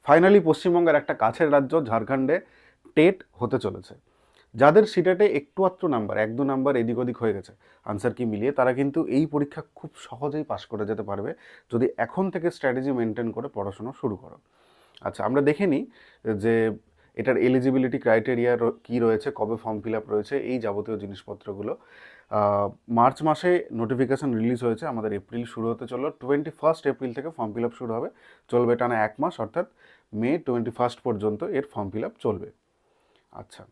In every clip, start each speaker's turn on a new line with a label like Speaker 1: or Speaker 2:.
Speaker 1: Finally পশ্চিমবঙ্গের একটা কাছের রাজ্য ঝাড়খণ্ডে টেট হতে চলেছে। যাদের সিটেটে একটু আধটু নাম্বার 1-2 নাম্বার এদিক ওদিক হয়ে গেছে আনসার কি মিলিয়ে, তারা কিন্তু এই পরীক্ষা খুব সহজেই পাশ করে যেতে পারবে যদি এখন থেকে স্ট্র্যাটেজি মেনটেন করে পড়াশোনা শুরু করো। আচ্ছা, আমরা দেখে নিই যে এটার এলিজিবিলিটি ক্রাইটেরিয়া কী রয়েছে, কবে ফর্ম ফিল আপ রয়েছে, এই যাবতীয় জিনিসপত্রগুলো। মার্চ মাসে নোটিফিকেশান রিলিজ হয়েছে, আমাদের এপ্রিল শুরু হতে চললো। 21 এপ্রিল থেকে ফর্ম ফিল আপ শুরু হবে, চলবে টানা 1 মাস, অর্থাৎ মে 21 পর্যন্ত এর ফর্ম ফিল আপ চলবে। আচ্ছা,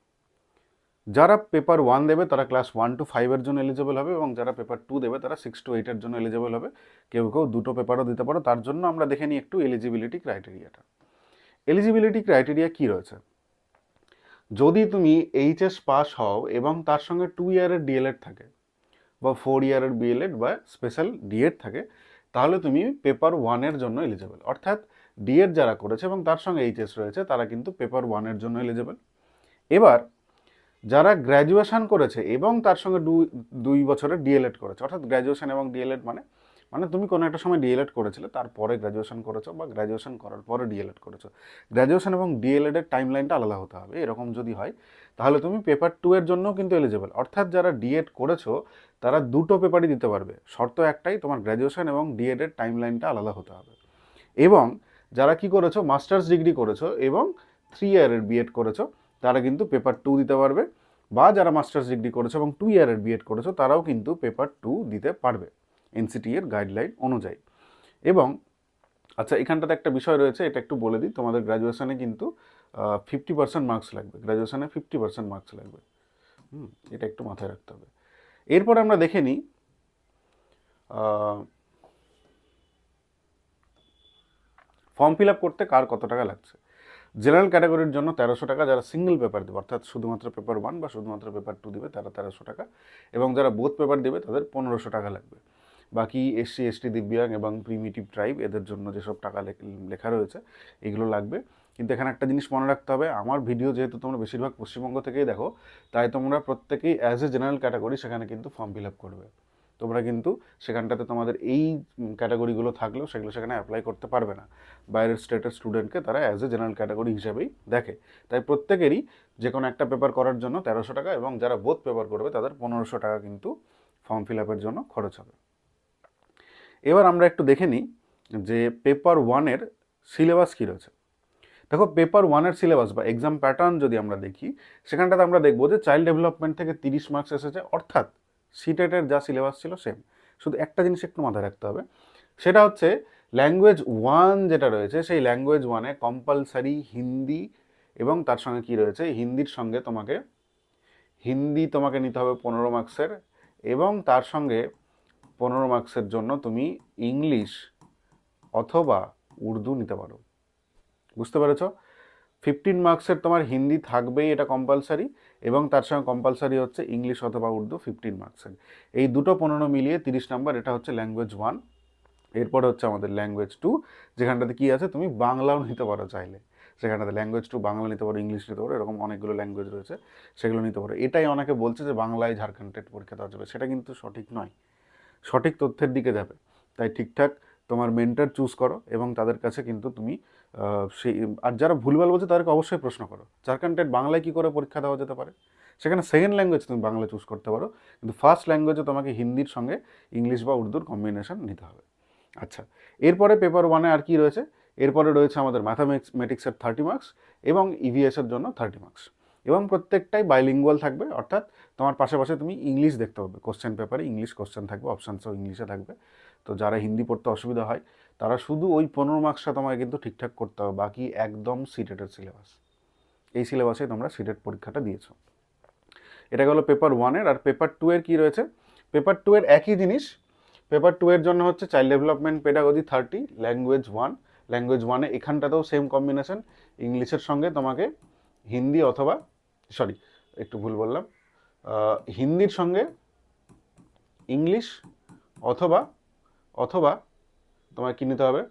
Speaker 1: যারা পেপার 1 দেবে তারা ক্লাস 1 to 5 এর জন্য এলিজেবল হবে, এবং যারা পেপার 2 দেবে তারা 6 to 8 এর জন্য এলিজেবল হবে। কেউ কেউ দুটো পেপারও দিতে পারো। তার জন্য আমরা দেখে নিই একটু এলিজিবিলিটি ক্রাইটেরিয়াটা। এলিজিবিলিটি ক্রাইটেরিয়া কী রয়েছে? যদি তুমি এইচএস পাস হও এবং তার সঙ্গে 2 ইয়ারের ডিএলএড থাকে, বা 4 ইয়ারের বিএলএড বা স্পেশাল ডিএড থাকে, তাহলে তুমি পেপার 1 জন্য এলিজেবল। অর্থাৎ ডিএড যারা করেছে এবং তার সঙ্গে এইচএস রয়েছে তারা কিন্তু পেপার 1 জন্য এলিজেবল। এবার যারা গ্র্যাজুয়েশন করেছে এবং তার সঙ্গে 2 বছরের ডিএলএড করেছে, অর্থাৎ গ্র্যাজুয়েশন এবং ডিএলএড মানে তুমি কোনো একটা সময় ডিএলএড করেছিলে, তারপরে গ্র্যাজুয়েশন করেছো, বা গ্র্যাজুয়েশন করার পরে ডিএলএড করেছো। গ্র্যাজুয়েশন এবং ডিএলএডের টাইম লাইনটা আলাদা হতে হবে। এরকম যদি হয় তাহলে তুমি পেপার 2 এর জন্যও কিন্তু এলিজেবল। অর্থাৎ যারা ডিএড করেছো তারা দুটো পেপারই দিতে পারবে। শর্ত একটাই, তোমার গ্র্যাজুয়েশন এবং ডিএডের টাইম লাইনটা আলাদা হতে হবে। এবং যারা কি করেছো, মাস্টার্স ডিগ্রি করেছো এবং 3 ইয়ারের বিএড করেছো, তারা কিন্তু পেপার 2 দিতে পারবে। বা যারা মাস্টার্স ডিগ্রি করেছো এবং 2 ইয়ারের বিএড করেছো, তারাও কিন্তু পেপার 2 দিতে পারবে এনসিটি এর গাইডলাইন অনুযায়ী। এবং আচ্ছা, এখানটাতে একটা বিষয় রয়েছে, এটা একটু বলে দিই। তোমাদের গ্র্যাজুয়েশনে কিন্তু 50% মার্কস লাগবে, গ্র্যাজুয়েশনে 50% মার্কস লাগবে। এটা একটু মাথায় রাখতে হবে। এরপরে আমরা দেখে নিই ফর্ম ফিল আপ করতে কার কত টাকা লাগছে। জেনারেল ক্যাটাগরির জন্য 1300 টাকা, যারা সিঙ্গেল পেপার দেবে, অর্থাৎ শুধুমাত্র পেপার 1 বা শুধুমাত্র পেপার 2 দেবে, তারা 1300 টাকা। এবং যারা বোথ পেপার দেবে তাদের 1500 টাকা লাগবে। বাকি এসসি এসটি, দিব্যাঙ্গ এবং প্রিমিটিভ ট্রাইব, এদের জন্য যেসব টাকা লেখা রয়েছে এগুলো লাগবে। কিন্তু এখানে একটা জিনিস মনে রাখতে হবে, আমার ভিডিও যেহেতু তোমরা বেশিরভাগ পশ্চিমবঙ্গ থেকেই দেখো, তাই তোমরা প্রত্যেকেই অ্যাজ এ জেনারেল ক্যাটাগরি সেখানে কিন্তু ফর্ম ফিল আপ করবে। তোমরা কিন্তু সেখানটাতে তোমাদের এই ক্যাটাগরিগুলো থাকলেও সেগুলো সেখানে অ্যাপ্লাই করতে পারবে না। বাইরের স্টেটের স্টুডেন্টকে তারা অ্যাজ এ জেনারেল ক্যাটাগরি হিসেবেই দেখে। তাই প্রত্যেকেরই যে কোনো একটা পেপার করার জন্য 1300 টাকা, এবং যারা বোথ পেপার করবে তাদের 1500 টাকা কিন্তু ফর্ম ফিল আপের জন্য খরচ হবে। এবার আমরা একটু দেখে নিই যে পেপার 1 সিলেবাস কী রয়েছে। দেখো, পেপার 1 সিলেবাস বা এক্সাম প্যাটার্ন যদি আমরা দেখি, সেখানটাতে আমরা দেখবো যে চাইল্ড ডেভেলপমেন্ট থেকে 30 মার্কস এসেছে, অর্থাৎ সিটেটের যা সিলেবাস ছিল সেম। শুধু একটা জিনিস একটু মাথায় রাখতে হবে, সেটা হচ্ছে ল্যাঙ্গুয়েজ 1 যেটা রয়েছে, সেই ল্যাঙ্গুয়েজ 1-এ কম্পালসারি হিন্দি, এবং তার সঙ্গে কি রয়েছে, হিন্দির সঙ্গে তোমাকে নিতে হবে 15 মার্কসের, এবং তার সঙ্গে 15 মার্কসের জন্য তুমি ইংলিশ অথবা উর্দু নিতে পারো। বুঝতে পেরেছ? 15 মার্কসের তোমার হিন্দি থাকবেই, এটা কম্পালসারি, এবং তার সঙ্গে কম্পালসারি হচ্ছে ইংলিশ অথবা উর্দু 15 মার্কসের। এই দুটো 15 মিলিয়ে 30 নাম্বার, এটা হচ্ছে ল্যাঙ্গুয়েজ 1। এরপরে হচ্ছে আমাদের ল্যাঙ্গুয়েজ 2, যেখানটাতে কী আছে, তুমি বাংলাও নিতে পারো চাইলে। সেখানটাতে ল্যাঙ্গুয়েজ 2 বাংলা নিতে পারো, ইংলিশ নিতে পারো, এরকম অনেকগুলো ল্যাঙ্গুয়েজ রয়েছে, সেগুলো নিতে পারো। এটাই অনেকে বলছে যে বাংলায় ঝাড়খণ্ড টেট পরীক্ষা দেওয়া যাবে, সেটা কিন্তু সঠিক নয়। সঠিক তথ্যের দিকে যাবে, তাই ঠিকঠাক তোমার মেন্টর চুজ করো, এবং তাদের কাছে কিন্তু তুমি সেই, আর যারা ভুলভাল বলছে তাদেরকে অবশ্যই প্রশ্ন করো, ঝাড়খণ্ড টেট বাংলায় কী করে পরীক্ষা দেওয়া যেতে পারে। সেখানে সেকেন্ড ল্যাঙ্গুয়েজ তুমি বাংলা চুজ করতে পারো, কিন্তু ফার্স্ট ল্যাঙ্গুয়েজে তোমাকে হিন্দির সঙ্গে ইংলিশ বা উর্দুর কম্বিনেশন নিতে হবে। আচ্ছা, এরপরে পেপার 1-এ আর কি রয়েছে? এরপরে রয়েছে আমাদের ম্যাথামেটিক্সের 30 মার্কস এবং ইভিএসের জন্য 30 মার্কস, এবং প্রত্যেকটাই বাইলিঙ্গুয়াল থাকবে, অর্থাৎ তোমার পাশাপাশি তুমি ইংলিশ দেখতে হবে। কোশ্চেন পেপারে ইংলিশ কোশ্চেন থাকবে, অপশানসও ইংলিশে থাকবে। তো যারা হিন্দি পড়তে অসুবিধা হয় তারা শুধু ওই 15 মার্কসটা তোমায় কিন্তু ঠিকঠাক করতে হবে, বাকি একদম সিটেটের সিলেবাস। এই সিলেবাসে তোমরা সিটেট পরীক্ষাটা দিয়েছো। এটা গেলো পেপার 1-এর। আর পেপার 2-এর কী রয়েছে? পেপার 2-এর একই জিনিস। পেপার 2-এর জন্য হচ্ছে child development pedagogy 30, language 1। Language 1-এ এখানটাতেও সেম কম্বিনেশন, ইংলিশের সঙ্গে তোমাকে হিন্দি অথবা, সরি একটু ভুল বললাম, হিন্দির সঙ্গে ইংলিশ অথবা অথবা তোমায় কী নিতে হবে,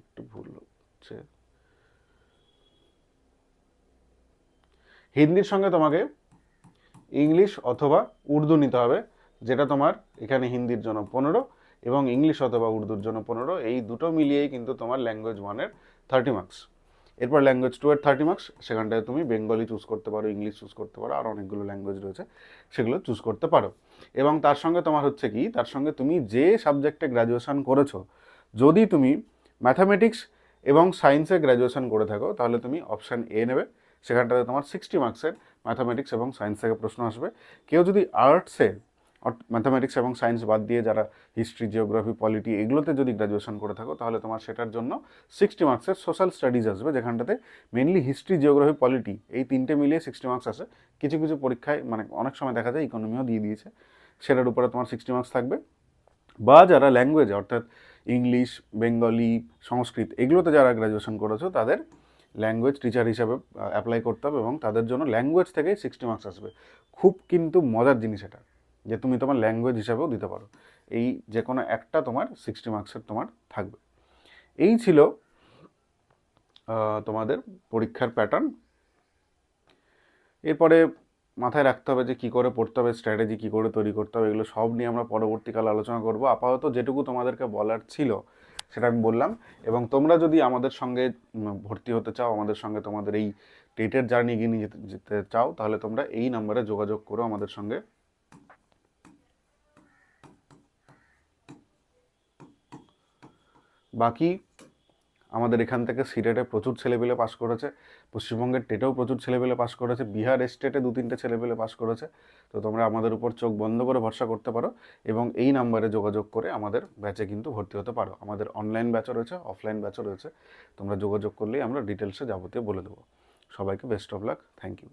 Speaker 1: একটু ভুল হচ্ছে, হিন্দির সঙ্গে তোমাকে ইংলিশ অথবা উর্দু নিতে হবে, যেটা তোমার এখানে হিন্দির জন্য 15 এবং ইংলিশ অথবা উর্দুর জন্য 15। এই দুটো মিলিয়েই কিন্তু তোমার ল্যাঙ্গুয়েজ 1-এর 30 মার্কস। এরপর ল্যাঙ্গুয়েজ 2 এর 30 মার্কস, সেখানটায় তুমি বেঙ্গলি চুজ করতে পারো, ইংলিশ চুজ করতে পারো, আর অনেকগুলো ল্যাঙ্গুয়েজ রয়েছে সেগুলো চুজ করতে পারো। এবং তার সঙ্গে তোমার হচ্ছে কি, তার সঙ্গে তুমি যে সাবজেক্টে গ্র্যাজুয়েশন করেছো, যদি তুমি ম্যাথামেটিক্স এবং সায়েন্সে গ্র্যাজুয়েশন করে থাকো তাহলে তুমি অপশান এ নেবে। সেখানটাতে তোমার 60 মার্কসের ম্যাথামেটিক্স এবং সায়েন্স থেকে প্রশ্ন আসবে। কেউ যদি আর্টসে, ম্যাথামেটিক্স এবং সায়েন্স বাদ দিয়ে যারা হিস্ট্রি, জিওগ্রাফি, পলিটি এগুলোতে যদি গ্র্যাজুয়েশন করে থাকো তাহলে তোমার সেটার জন্য 60 মার্কসের সোশ্যাল স্টাডিজ আসবে, যেখানটাতে মেনলি হিস্ট্রি, জিওগ্রাফি, পলিটি এই তিনটে মিলিয়ে 60 মার্কস আসে। কিছু কিছু পরীক্ষায় মানে অনেক সময় দেখা যায় ইকোনমিও দিয়ে দিয়েছে, সেটার উপরে তোমার 60 মার্কস থাকবে। বা যারা ল্যাঙ্গুয়েজে অর্থাৎ ইংলিশ, বেঙ্গলি, সংস্কৃত এগুলোতে যারা গ্র্যাজুয়েশন করেছো তাদের ল্যাঙ্গুয়েজ টিচার হিসাবে অ্যাপ্লাই করতে হবে এবং তাদের জন্য ল্যাঙ্গুয়েজ থেকেই 60 মার্কস আসবে। খুব কিন্তু মজার জিনিস এটা, যে তুমি তোমার ল্যাঙ্গুয়েজ হিসাবেও দিতে পারো, এই যে কোনো একটা তোমার 60 মার্কসের তোমার থাকবে। এই ছিল তোমাদের পরীক্ষার প্যাটার্ন। এরপরে মাথায় রাখতে হবে যে কী করে পড়তে হবে, স্ট্র্যাটেজি কী করে তৈরি করতে হবে, এগুলো সব নিয়ে আমরা পরবর্তীকালে আলোচনা করব। আপাতত যেটুকু তোমাদেরকে বলার ছিল সেটা আমি বললাম। এবং তোমরা যদি আমাদের সঙ্গে ভর্তি হতে চাও, আমাদের সঙ্গে তোমাদের এই টেটের জার্নি এগিয়ে নিয়ে যেতে চাও, তাহলে তোমরা এই নাম্বারে যোগাযোগ করো আমাদের সঙ্গে। বাকি আমাদের এখান থেকে সিটেটে প্রচুর ছেলেপেলে পাস করেছে, পশ্চিমবঙ্গের টেটেও প্রচুর ছেলেপেলে পাস করেছে, বিহার স্টেটে 2-3টে ছেলেপেলে পাস করেছে। তো তোমরা আমাদের উপর চোখ বন্ধ করে ভরসা করতে পারো এবং এই নাম্বারে যোগাযোগ করে আমাদের ব্যাচে কিন্তু ভর্তি হতে পারো। আমাদের অনলাইন ব্যাচও রয়েছে, অফলাইন ব্যাচও রয়েছে। তোমরা যোগাযোগ করলেই আমরা ডিটেলসে যাবতীয় বলে দেবো। সবাইকে best of luck, thank you.